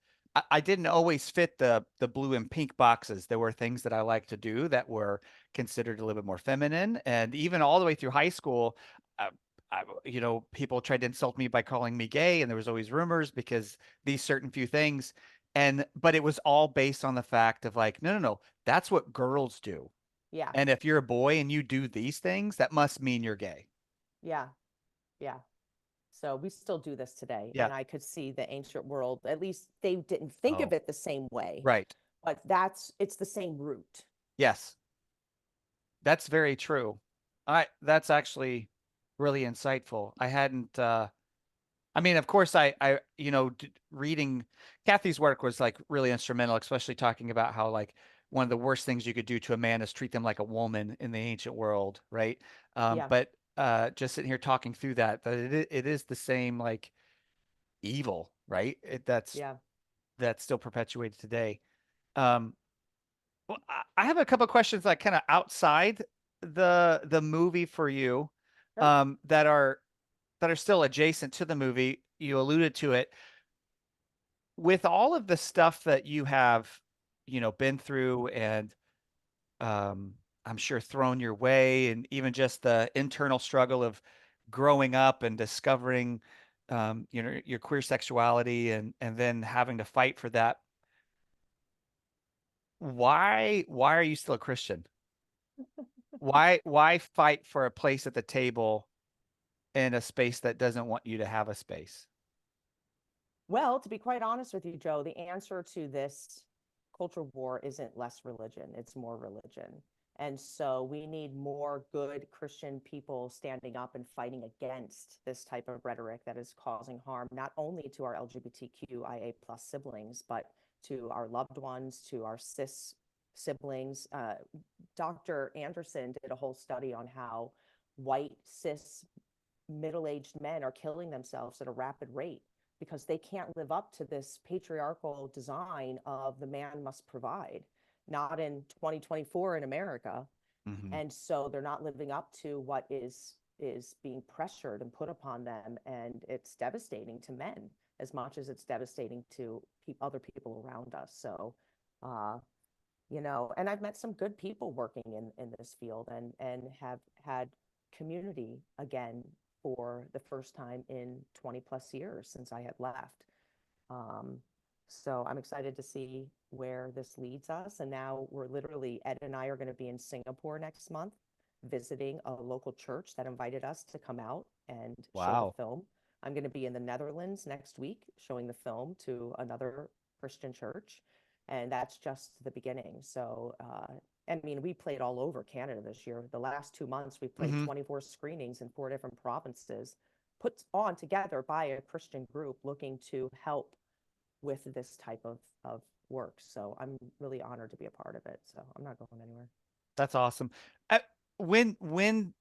[SPEAKER 1] I didn't always fit the blue and pink boxes. There were things that I liked to do that were considered a little bit more feminine. And even all the way through high school, uh, people tried to insult me by calling me gay, and there was always rumors because these certain few things. But it was all based on the fact of like, no, no, no, that's what girls do.
[SPEAKER 2] yeah.
[SPEAKER 1] And if you're a boy and you do these things, that must mean you're gay.
[SPEAKER 2] Yeah, yeah. So we still do this today.
[SPEAKER 1] Yeah.
[SPEAKER 2] And I could see the ancient world, at least they didn't think of
[SPEAKER 1] Oh,
[SPEAKER 2] it the same way,
[SPEAKER 1] right.
[SPEAKER 2] but it's the same root.
[SPEAKER 1] Yes, that's very true. That's actually really insightful. I hadn't I mean, of course, reading Kathy's work was like really instrumental, especially talking about how like one of the worst things you could do to a man is treat them like a woman in the ancient world, right?
[SPEAKER 2] Yeah,
[SPEAKER 1] But just sitting here talking through that it is the same like evil, right?
[SPEAKER 2] yeah.
[SPEAKER 1] That's still perpetuated today. Um, well, I have a couple of questions like kind of outside the movie for you,
[SPEAKER 2] Sure.
[SPEAKER 1] that are still adjacent to the movie. You alluded to it with all of the stuff that you have, been through and um, I'm sure thrown your way, and even just the internal struggle of growing up and discovering, your queer sexuality and then having to fight for that. Why are you still a Christian? Why fight for a place at the table in a space that doesn't want you to have a space?
[SPEAKER 2] Well, to be quite honest with you, Joe, the answer to this culture war isn't less religion, it's more religion. And so we need more good Christian people standing up and fighting against this type of rhetoric that is causing harm, not only to our LGBTQIA plus siblings, but to our loved ones, to our cis siblings. Dr. Anderson did a whole study on how white cis middle-aged men are killing themselves at a rapid rate because they can't live up to this patriarchal design of the man must provide, not in 2024 in America.
[SPEAKER 1] Hmm.
[SPEAKER 2] And so they're not living up to what is being pressured and put upon them, and it's devastating to men as much as it's devastating to other people around us. So uh and I've met some good people working in this field, and have had community again for the first time in 20 plus years since I had left. Um, so I'm excited to see where this leads us. And now we're literally, Ed and I are going to be in Singapore next month visiting a local church that invited us to come out and show the
[SPEAKER 1] Wow.
[SPEAKER 2] film. I'm going to be in the Netherlands next week showing the film to another Christian church. And that's just the beginning. So, I mean, we played all over Canada this year. The last 2 months, we played
[SPEAKER 1] Hmm.
[SPEAKER 2] 24 screenings in 4 different provinces, put on together by a Christian group looking to help with this type of work. So I'm really honored to be a part of it. So I'm not going anywhere.
[SPEAKER 1] That's awesome. Uh, when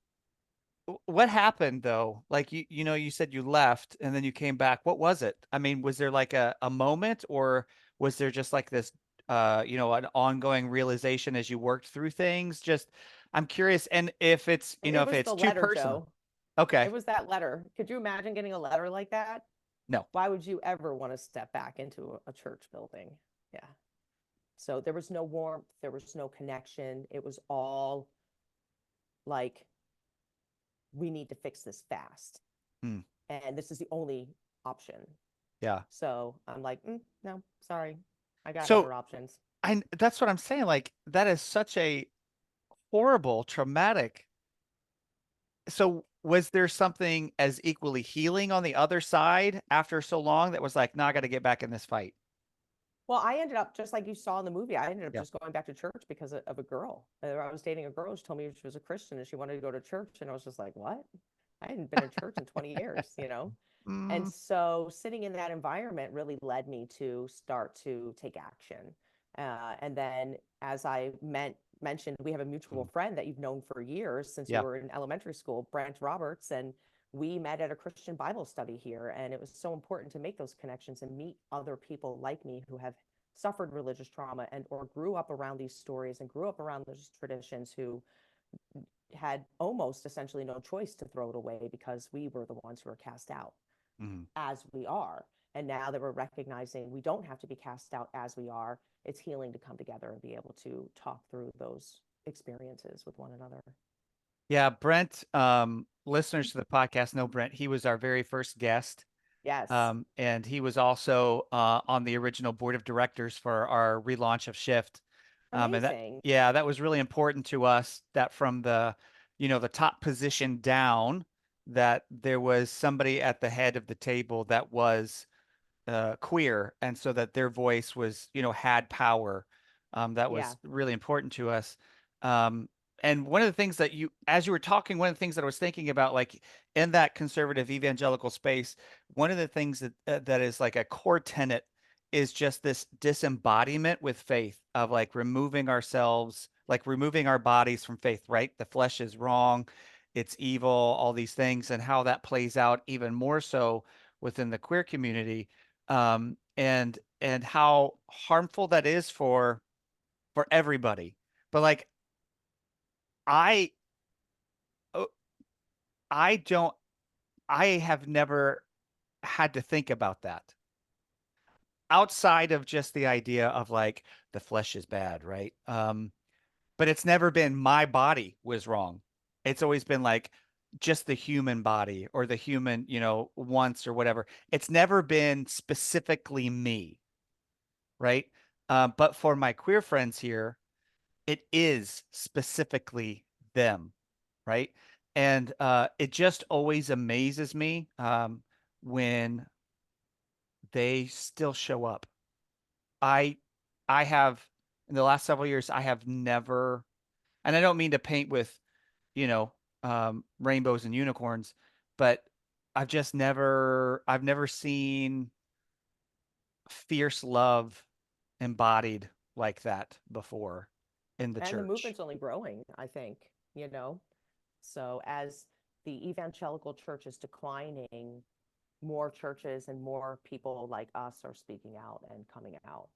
[SPEAKER 1] what happened though? Like you said you left and then you came back. What was it? I mean, was there like a moment, or was there just like this an ongoing realization as you worked through things? Just I'm curious. And if it's,
[SPEAKER 2] It
[SPEAKER 1] if
[SPEAKER 2] was
[SPEAKER 1] it's
[SPEAKER 2] the
[SPEAKER 1] too
[SPEAKER 2] letter,
[SPEAKER 1] personal.
[SPEAKER 2] Joe. It
[SPEAKER 1] Okay.
[SPEAKER 2] was that letter. Could you imagine getting a letter like that?
[SPEAKER 1] No.
[SPEAKER 2] Why would you ever want to step back into a church building? Yeah. So there was no warmth, there was no connection. It was all like, we need to fix this fast.
[SPEAKER 1] Hmm.
[SPEAKER 2] And this is the only option.
[SPEAKER 1] Yeah.
[SPEAKER 2] So I'm like, no, sorry. I got
[SPEAKER 1] So
[SPEAKER 2] other options.
[SPEAKER 1] that's what I'm saying. Like that is such a horrible, traumatic. So was there something as equally healing on the other side after so long that was like, no, I got to get back in this fight?
[SPEAKER 2] Well, I ended up just like you saw in the movie. I ended up
[SPEAKER 1] Yeah.
[SPEAKER 2] just going back to church because of a girl. I was dating a girl. She told me she was a Christian and she wanted to go to church, and I was just like, "What? I hadn't been in church in 20 years, you know." And
[SPEAKER 1] Mm,
[SPEAKER 2] so, sitting in that environment really led me to start to take action. And then, as I mentioned, we have a mutual
[SPEAKER 1] mm,
[SPEAKER 2] friend that you've known for years since you
[SPEAKER 1] yeah.
[SPEAKER 2] were in elementary school, Brent Roberts, and we met at a Christian Bible study here. And it was so important to make those connections and meet other people like me who have suffered religious trauma and or grew up around these stories and grew up around those traditions, who had almost essentially no choice to throw it away because we were the ones who were cast out
[SPEAKER 1] Mm.
[SPEAKER 2] as we are. And now that we're recognizing we don't have to be cast out as we are, it's healing to come together and be able to talk through those experiences with one another.
[SPEAKER 1] Yeah, Brent, listeners to the podcast know Brent. He was our very first guest.
[SPEAKER 2] Yes.
[SPEAKER 1] And he was also on the original board of directors for our relaunch of Shift. And that,
[SPEAKER 2] Amazing.
[SPEAKER 1] yeah, that was really important to us that from the top position down, that there was somebody at the head of the table that was queer, and so that their voice was, had power. That
[SPEAKER 2] Yeah.
[SPEAKER 1] was really important to us. Um, and one of the things that as you were talking, one of the things that I was thinking about, like in that conservative evangelical space, one of the things that is like a core tenet is just this disembodiment with faith of like removing ourselves, like removing our bodies from faith, right? The flesh is wrong, it's evil, all these things, and how that plays out even more so within the queer community, and how harmful that is for everybody. But like I uh, I don't I have never had to think about that outside of just the idea of like the flesh is bad, right? But it's never been my body was wrong. It's always been like just the human body or the human, wants or whatever. It's never been specifically me, right? But for my queer friends here, it is specifically them, right? And it just always amazes me when they still show up. I I have in the last several years, I have never, and I don't mean to paint with, you know, rainbows and unicorns, but I've never seen fierce love embodied like that before in the
[SPEAKER 2] And the
[SPEAKER 1] church.
[SPEAKER 2] movement's only growing, I think, you know. So as the evangelical church is declining, more churches and more people like us are speaking out and coming out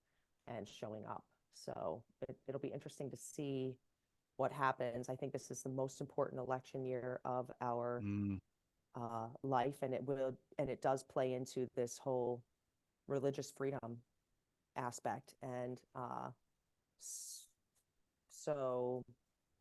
[SPEAKER 2] and showing up. So it'll be interesting to see what happens. I think this is the most important election year of our
[SPEAKER 1] Mm.
[SPEAKER 2] life, and it does play into this whole religious freedom aspect. And so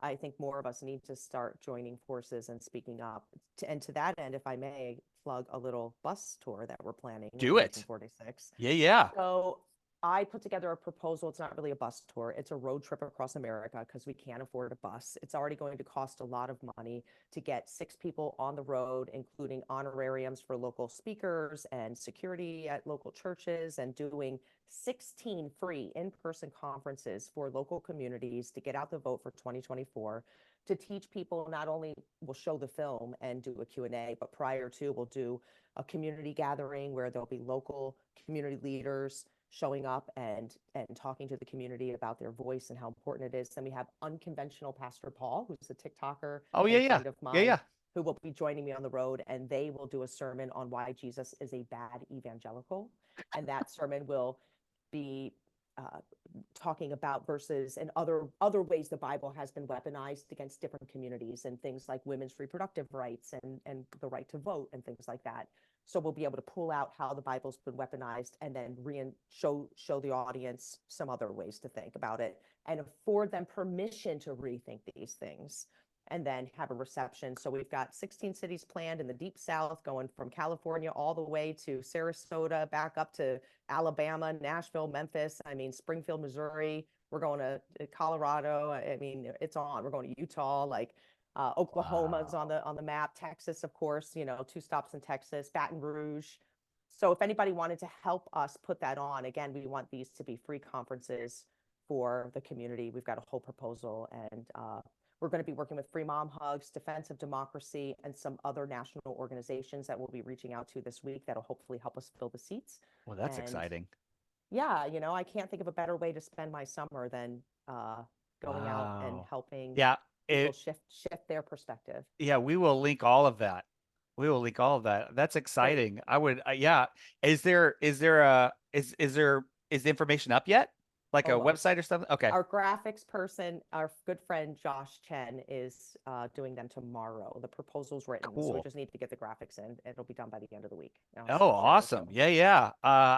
[SPEAKER 2] I think more of us need to start joining forces and speaking up. And to that end, if I may plug a little bus tour that we're planning with
[SPEAKER 1] Do it.
[SPEAKER 2] 1946.
[SPEAKER 1] Yeah, yeah.
[SPEAKER 2] So I put together a proposal. It's not really a bus tour, it's a road trip across America because we can't afford a bus. It's already going to cost a lot of money to get 6 people on the road, including honorariums for local speakers and security at local churches, and doing 16 free in-person conferences for local communities to get out the vote for 2024, to teach people. Not only we'll show the film and do a Q&A, but prior to, we'll do a community gathering where there'll be local community leaders showing up and talking to the community about their voice and how important it is. Then we have unconventional Pastor Paul, who's a TikToker
[SPEAKER 1] Oh, yeah,
[SPEAKER 2] and
[SPEAKER 1] yeah.
[SPEAKER 2] friend of
[SPEAKER 1] Yeah,
[SPEAKER 2] mine,
[SPEAKER 1] yeah.
[SPEAKER 2] who will be joining me on the road, and they will do a sermon on why Jesus is a bad evangelical. And that sermon will be uh, talking about verses and other ways the Bible has been weaponized against different communities, and things like women's reproductive rights and the right to vote and things like that. So we'll be able to pull out how the Bible's been weaponized, and then show the audience some other ways to think about it, and afford them permission to rethink these things, and then have a reception. So we've got 16 cities planned in the Deep South, going from California all the way to Sarasota, back up to Alabama, Nashville, Memphis. I mean, Springfield, Missouri. We're going to Colorado. I mean, it's on. We're going to Utah, like Oklahoma's
[SPEAKER 1] Wow.
[SPEAKER 2] on the map. Texas, of course, 2 stops in Texas, Baton Rouge. So if anybody wanted to help us put that on, again, we want these to be free conferences for the community. We've got a whole proposal, and we're going to be working with Free Mom Hugs, Defense of Democracy, and some other national organizations that we'll be reaching out to this week that'll hopefully help us fill the seats.
[SPEAKER 1] Well, that's
[SPEAKER 2] And
[SPEAKER 1] exciting.
[SPEAKER 2] yeah, I can't think of a better way to spend my summer than going out and
[SPEAKER 1] Wow.
[SPEAKER 2] helping
[SPEAKER 1] Yeah.
[SPEAKER 2] people shift their perspective.
[SPEAKER 1] Yeah, we will link all of that. We will link all of that. That's
[SPEAKER 2] Great.
[SPEAKER 1] exciting. I would, yeah. Is the information up yet? Like a
[SPEAKER 2] Oh,
[SPEAKER 1] website or something? Okay.
[SPEAKER 2] our graphics person, our good friend Josh Chen, is doing them tomorrow. The proposal's written, so we
[SPEAKER 1] Cool.
[SPEAKER 2] just need to get the graphics in. It'll be done by the end of the week. And
[SPEAKER 1] Oh,
[SPEAKER 2] I'll share it with
[SPEAKER 1] awesome.
[SPEAKER 2] you.
[SPEAKER 1] Yeah, yeah.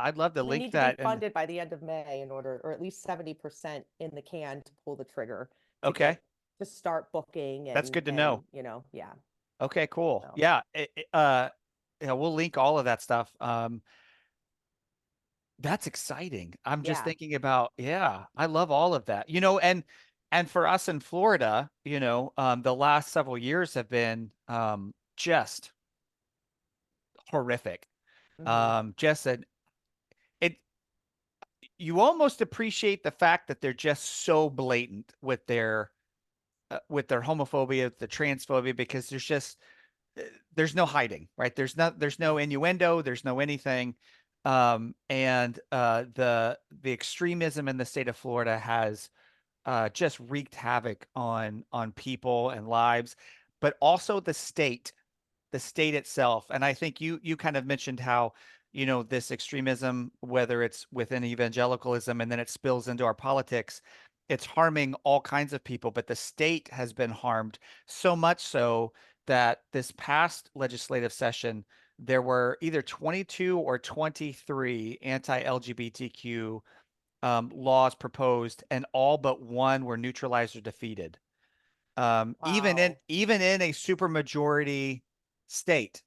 [SPEAKER 1] I'd love to
[SPEAKER 2] We
[SPEAKER 1] link
[SPEAKER 2] need to be
[SPEAKER 1] that. And
[SPEAKER 2] funded by the end of May in order, or at least 70% in the can to pull the trigger to
[SPEAKER 1] okay,
[SPEAKER 2] get to start booking
[SPEAKER 1] that's
[SPEAKER 2] and
[SPEAKER 1] good to know.
[SPEAKER 2] yeah.
[SPEAKER 1] Okay, cool.
[SPEAKER 2] So
[SPEAKER 1] Yeah. Yeah, we'll link all of that stuff. That's exciting. I'm just
[SPEAKER 2] yeah.
[SPEAKER 1] thinking about, yeah, I love all of that. And for us in Florida, the last several years have been just horrific.
[SPEAKER 2] Hmm.
[SPEAKER 1] Just it you almost appreciate the fact that they're just so blatant with their homophobia, the transphobia, because there's no hiding, right? There's no innuendo, there's no anything. And the extremism in the state of Florida has just wreaked havoc on people and lives, but also the state itself. And I think you kind of mentioned how, this extremism, whether it's within evangelicalism and then it spills into our politics, it's harming all kinds of people, but the state has been harmed so much so that this past legislative session, there were either 22 or 23 anti-LGBTQ laws proposed, and all but one were neutralized or defeated.
[SPEAKER 2] Wow.
[SPEAKER 1] Even in a supermajority state,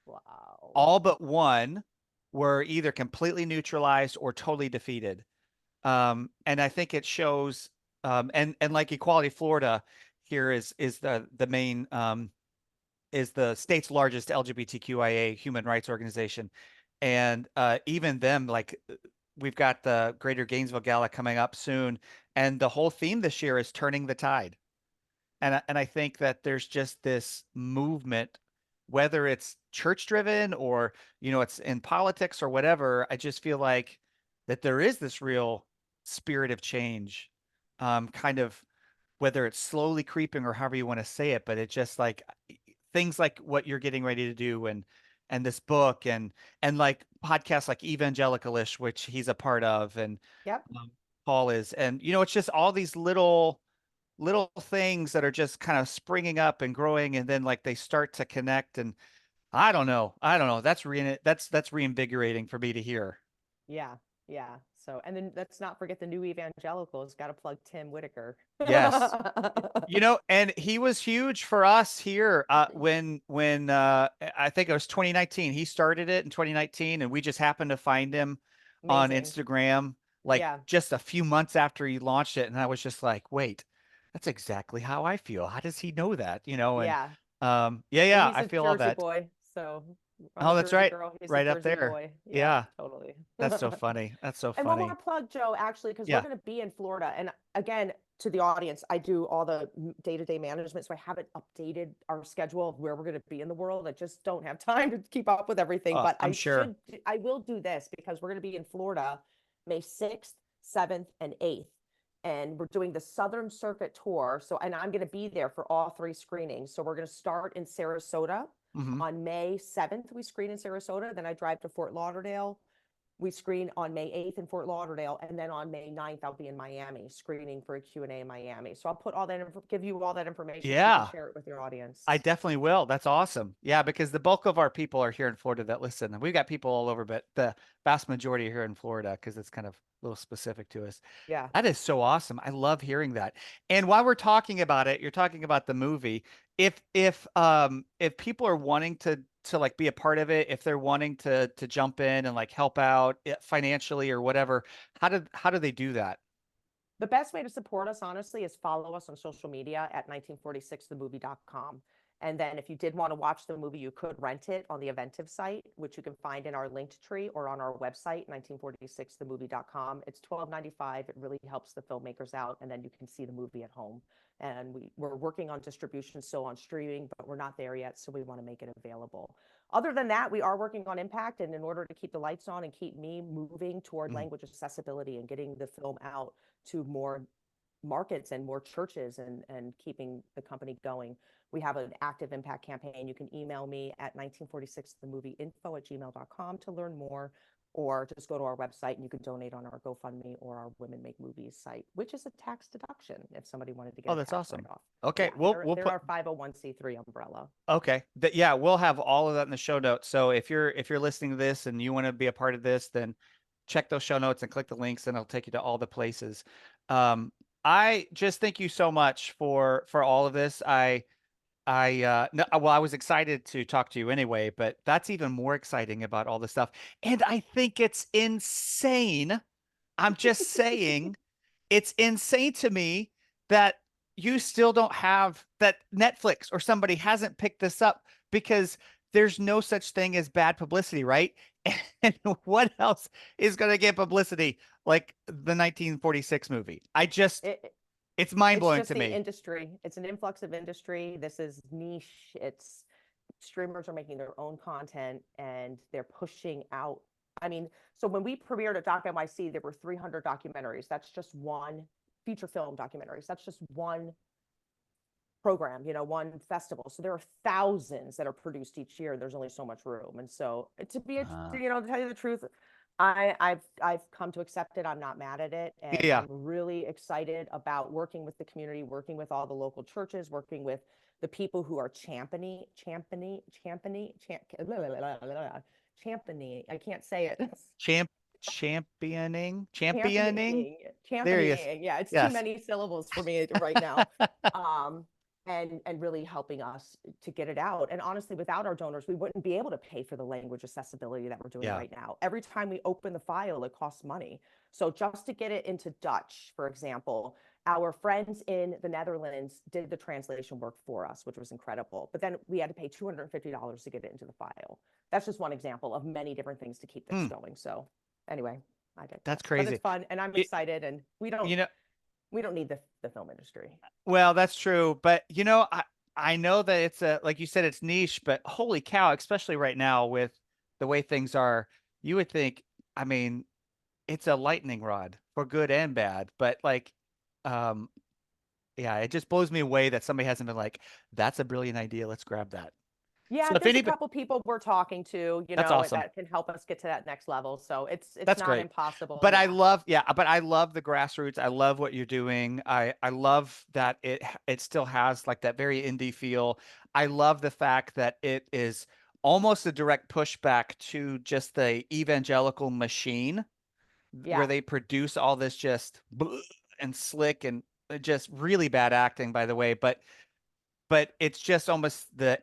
[SPEAKER 2] Wow.
[SPEAKER 1] all but one were either completely neutralized or totally defeated. And I think it shows, and like Equality Florida here is the main is the state's largest LGBTQIA human rights organization, and even them, like we've got the Greater Gainesville Gala coming up soon, and the whole theme this year is turning the tide. And I think that there's just this movement, whether it's church driven or it's in politics or whatever. I just feel like that there is this real spirit of change, kind of whether it's slowly creeping or however you want to say it, but it's just like things like what you're getting ready to do, and this book, and like podcasts like Evangelicalish, which he's a part of, and
[SPEAKER 2] Yep.
[SPEAKER 1] Paul is, and it's just all these little things that are just kind of springing up and growing, and then like they start to connect. And I don't know, that's reinvigorating for me to hear.
[SPEAKER 2] Yeah. Yeah. So, and then let's not forget the new evangelicals. Got to plug Tim Whitaker.
[SPEAKER 1] Yes. And he was huge for us here when I think it was 2019. He started it in 2019, and we just happened to find him on
[SPEAKER 2] Amazing.
[SPEAKER 1] Instagram like
[SPEAKER 2] Yeah.
[SPEAKER 1] just a few months after he launched it, and I was just like, "Wait, that's exactly how I feel. How does he know that?" And
[SPEAKER 2] Yeah.
[SPEAKER 1] yeah,
[SPEAKER 2] And
[SPEAKER 1] yeah,
[SPEAKER 2] he's
[SPEAKER 1] I
[SPEAKER 2] a
[SPEAKER 1] feel all
[SPEAKER 2] Jersey
[SPEAKER 1] that.
[SPEAKER 2] boy. So I'm a
[SPEAKER 1] Oh, that's
[SPEAKER 2] Jersey
[SPEAKER 1] right.
[SPEAKER 2] girl. He's a
[SPEAKER 1] Right up
[SPEAKER 2] Jersey
[SPEAKER 1] there.
[SPEAKER 2] boy. Yeah,
[SPEAKER 1] Yeah.
[SPEAKER 2] totally.
[SPEAKER 1] That's so funny. That's so
[SPEAKER 2] And one more
[SPEAKER 1] funny.
[SPEAKER 2] plug, Joe, actually, because we're
[SPEAKER 1] Yeah.
[SPEAKER 2] going to be in Florida. And again, to the audience, I do all the day-to-day management. So I haven't updated our schedule of where we're going to be in the world. I just don't have time to keep up with everything. But
[SPEAKER 1] I'm sure.
[SPEAKER 2] I will do this because we're going to be in Florida May 6th, 7th, and 8th. and we're doing the Southern Circuit tour. So, and I'm going to be there for all three screenings. So we're going to start in Sarasota
[SPEAKER 1] Hmm.
[SPEAKER 2] on May 7th. We screen in Sarasota. Then I drive to Fort Lauderdale. We screen on May 8th in Fort Lauderdale, and then on May 9th, I'll be in Miami screening for a Q&A in Miami. So I'll put all that, give you all that information so you can
[SPEAKER 1] Yeah.
[SPEAKER 2] share it with your
[SPEAKER 1] I
[SPEAKER 2] audience.
[SPEAKER 1] definitely will. That's awesome. Yeah, because the bulk of our people are here in Florida that listen. And we've got people all over, but the vast majority are here in Florida because it's kind of a little specific to us.
[SPEAKER 2] Yeah.
[SPEAKER 1] That is so awesome. I love hearing that. And while we're talking about it, you're talking about the movie. If people are wanting to like be a part of it, if they're wanting to jump in and like help out financially or whatever, how do they do that?
[SPEAKER 2] The best way to support us, honestly, is follow us on social media at 1946themovie.com. And then if you did want to watch the movie, you could rent it on the Eventive site, which you can find in our linked tree or on our website, 1946themovie.com. It's $12.95. It really helps the filmmakers out, and then you can see the movie at home. And we're working on distribution still on streaming, but we're not there yet, so we want to make it available. Other than that, we are working on impact, and in order to keep the lights on and keep me moving toward
[SPEAKER 1] Mm.
[SPEAKER 2] language accessibility and getting the film out to more markets and more churches, and keeping the company going, we have an active impact campaign. You can email me at 1946themovieinfo@gmail.com to learn more, or just go to our website and you can donate on our GoFundMe or our Women Make Movies site, which is a tax deduction if somebody wanted to get
[SPEAKER 1] Oh,
[SPEAKER 2] a
[SPEAKER 1] that's
[SPEAKER 2] tax
[SPEAKER 1] awesome.
[SPEAKER 2] write-off.
[SPEAKER 1] Okay,
[SPEAKER 2] Yeah,
[SPEAKER 1] we'll
[SPEAKER 2] they're
[SPEAKER 1] put
[SPEAKER 2] our 501(c)(3) umbrella.
[SPEAKER 1] okay. Yeah, we'll have all of that in the show notes. So if you're listening to this and you want to be a part of this, then check those show notes and click the links, and it'll take you to all the places. Um, I just thank you so much for all of this. No, well, I was excited to talk to you anyway, but that's even more exciting about all this stuff. And I think it's insane. I'm just saying it's insane to me that you still don't have that Netflix or somebody hasn't picked this up because there's no such thing as bad publicity, right? And what else is going to get publicity like the 1946 movie?
[SPEAKER 2] It,
[SPEAKER 1] It's mind
[SPEAKER 2] it's
[SPEAKER 1] blowing
[SPEAKER 2] just
[SPEAKER 1] to
[SPEAKER 2] the
[SPEAKER 1] me.
[SPEAKER 2] industry. It's an influx of industry. This is niche. It's streamers are making their own content and they're pushing out. I mean, so when we premiered at Doc NYC, there were 300 documentaries. That's just one feature film documentaries. That's just one program, one festival. So there are thousands that are produced each year. There's only so much room. And so
[SPEAKER 1] Uh,
[SPEAKER 2] to tell you the truth, I've come to accept it. I'm not mad at it. And
[SPEAKER 1] yeah.
[SPEAKER 2] I'm really excited about working with the community, working with all the local churches, working with the people who are championing. I can't say it.
[SPEAKER 1] Champ championing.
[SPEAKER 2] championing
[SPEAKER 1] There he is.
[SPEAKER 2] championing yeah, it's too
[SPEAKER 1] Yes.
[SPEAKER 2] many syllables for me right now. um and really helping us to get it out. And honestly, without our donors, we wouldn't be able to pay for the language accessibility that we're doing
[SPEAKER 1] Yeah.
[SPEAKER 2] right now. Every time we open the file, it costs money. So just to get it into Dutch, for example, our friends in the Netherlands did the translation work for us, which was incredible. But then we had to pay $250 to get it into the file. That's just one example of many different things to keep this
[SPEAKER 1] Hmm.
[SPEAKER 2] going. So anyway, I
[SPEAKER 1] That's
[SPEAKER 2] digress. But it's
[SPEAKER 1] crazy.
[SPEAKER 2] fun and I'm
[SPEAKER 1] You,
[SPEAKER 2] excited, and
[SPEAKER 1] you know,
[SPEAKER 2] we don't need the film industry.
[SPEAKER 1] well, that's true, but I know that it's a like you said it's niche, but holy cow, especially right now with the way things are, you would think, I mean, it's a lightning rod for good and bad, but like um yeah, it just blows me away that somebody hasn't been like, that's a brilliant idea, let's grab that. So
[SPEAKER 2] Yeah,
[SPEAKER 1] if
[SPEAKER 2] there's a
[SPEAKER 1] anybody,
[SPEAKER 2] couple people we're talking to,
[SPEAKER 1] that's awesome.
[SPEAKER 2] that can help us get to that next level. So it's
[SPEAKER 1] That's
[SPEAKER 2] not
[SPEAKER 1] great.
[SPEAKER 2] impossible.
[SPEAKER 1] But I
[SPEAKER 2] Yeah.
[SPEAKER 1] love, yeah, but I love the grassroots. I love what you're doing. I love that it still has like that very indie feel. I love the fact that it is almost a direct pushback to just the evangelical machine where
[SPEAKER 2] Yeah.
[SPEAKER 1] they produce all this just and slick and just really bad acting, by the way. But it's just almost the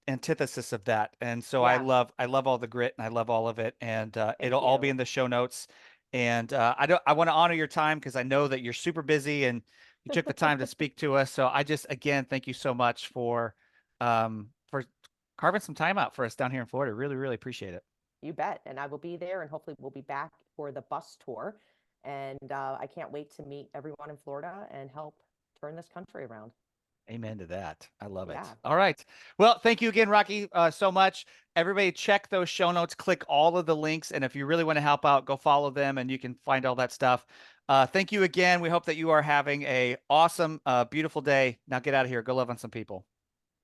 [SPEAKER 1] antithesis of that. And so
[SPEAKER 2] Yeah.
[SPEAKER 1] I love all the grit and I love all of it. And
[SPEAKER 2] Thank
[SPEAKER 1] it'll all be
[SPEAKER 2] you.
[SPEAKER 1] in the show notes. And I want to honor your time because I know that you're super busy and you took the time to speak to us. So I just again thank you so much for carving some time out for us down here in Florida. Really, really appreciate it.
[SPEAKER 2] You bet. And I will be there, and hopefully we'll be back for the bus tour. And I can't wait to meet everyone in Florida and help turn this country around.
[SPEAKER 1] Amen to that. I love it.
[SPEAKER 2] Yeah.
[SPEAKER 1] All right. Well, thank you again, Rocky, so much. Everybody check those show notes, click all of the links. And if you really want to help out, go follow them and you can find all that stuff. Thank you again. We hope that you are having a awesome, beautiful day. Now get out of here. Go love on some people.